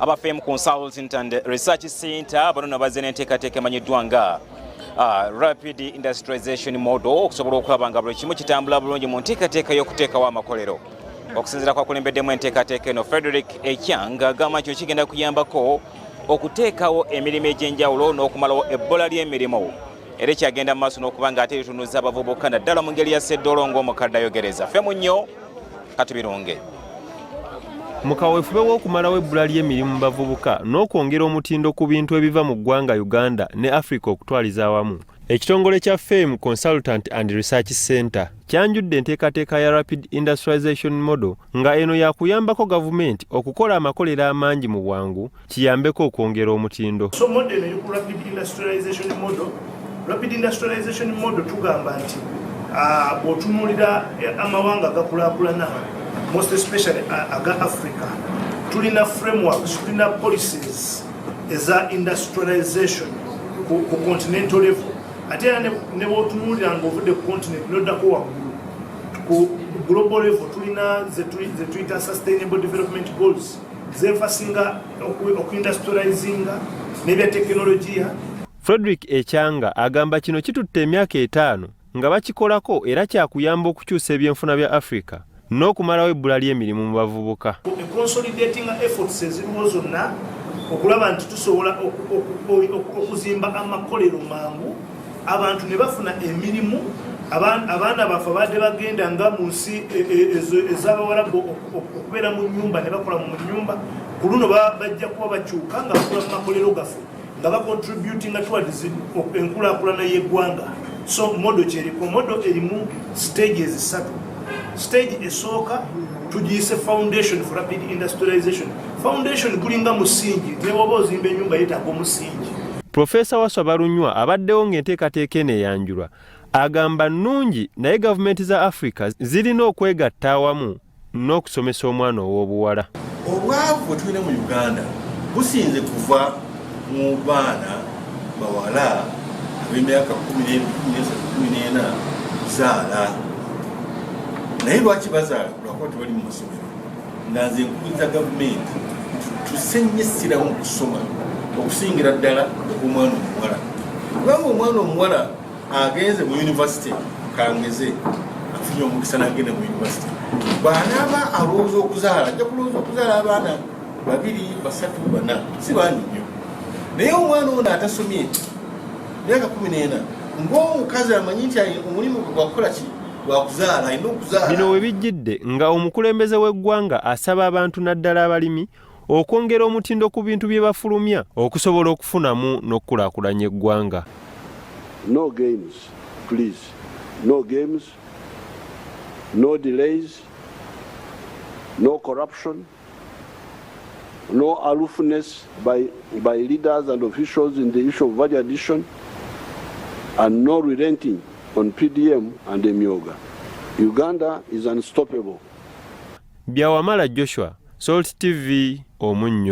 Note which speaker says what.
Speaker 1: aba FEM Consultant and Research Center bano bazze n'enteekateeka emanyiddwa nga Rapid Industrialization Model okusobola okulaba nga buli kimu kitambula bulungi mu nteekateeka y'okuteekawo amakolero. Okusinziira kwa kulembeddemu enteekateeka eno Frederick Ekyanga agamba nti kigenda kuyambako okuteekawo emirimu egy'enjawulo n'okumalawo ebbola ly'emirimu. Era kyagenda mu maaso n'okuba nga ate litunuza abavubuka naddala mu ngeri ya sseddolo ng'omukadde ayogereza. FEM nnyo katubirunge.
Speaker 2: Mu kaweefube w'okumalawo ebbula ly'emirimu mu bavubuka n'okwongera omutindo ku bintu ebiva mu ggwanga Uganda ne Africa okutwaliza awamu, ekitongole kya FEM Consultant and Research Center kyanjudde enteekateeka ya Rapid Industrialization Model nga eno yakuyambako gavumenti okukola amakolero amangi mu bwangu kiyambeko okwongera omutindo.
Speaker 3: So model y'oku Rapid Industrialization Model, Rapid Industrialization Model tugamba nti bw'otunuulira amawanga gakulaakulana, most especially aga Africa, tulina frameworks, tulina policies eza industrialization ku continental level. Ate ne bw'otunuulira ng'ovudde ku continent n'oddako waggulu ku global level tulina ze tuyita sustainable development goals zeefasinga okuindustrializinga n'ebya tekinologiya.
Speaker 2: Frederick Ekyanga agamba kino kitutte emyaka 5 nga bakikolako era kyakuyamba okukyusa ebyenfuna bya Africa n'okumalawo ebbula ly'emirimu mu bavubuka.
Speaker 3: Consolidating efforts eziriwo zonna okulaba nti tusobola okuzimba amakolero mangu abantu ne bafuna emirimu. Abaana baffe badde bagenda nga mu nsi ez'Abawarabu okubeera mu nnyumba ne bakola mu nnyumba, ku luno bajja kuba bakyuka nga bakola mu makolero gaffe nga bacontributinga towards enkulaakulana y'eggwanga. So modo kyeriko, modo erimu stages 3. Stage esooka tugiyise foundation for rapid industrialization. Foundation gulinga musingi, ne bw'oba ozimba ennyumba yeetaaga omusingi.
Speaker 2: Profesa Wasabarunywa abaddewo ng'enteekateeka eno eyanjulwa agamba nnungi naye gavumenti za Africa zirina okwegatta awamu n'okusomesa omwana ow'obuwala.
Speaker 4: Obwavu bwe tulina mu Uganda businze kuva mu baana bawala ab'emyaka 14 zaala. Naye lwaki bazaala? Lwakuba tebali mu masomero. Nga nze nkubiriza gavumenti tusennyesirawo mu kusoma okusingira ddala omwana omuwala. Kubanga omwana omuwala agenze mu yunivasite, kangeze afunye omukisa n'agenda mu yunivasite, bw'anaaba alowooza okuzaala ajja kulowooza okuzaala abaana 2, 3, 4 si bangi nnyo. Naye omwana ono atasomye myaka 14 ng'omukazi amanyi nti omulimu gwakukola ki? Bino we bijjidde nga omukulembeze w'eggwanga asaba abantu naddala abalimi okwongera omutindo ku bintu bye bafulumya okusobola okufunamu n'okukulaakulanya eggwanga.
Speaker 5: No games, please. No games, no delays, no corruption, no aloofness by leaders and officials in the issue of value addition, and no relenting on PDM and Emyoga. Uganda is unstoppable.
Speaker 2: Byawamala Joshua, Salt TV, Omunnyo.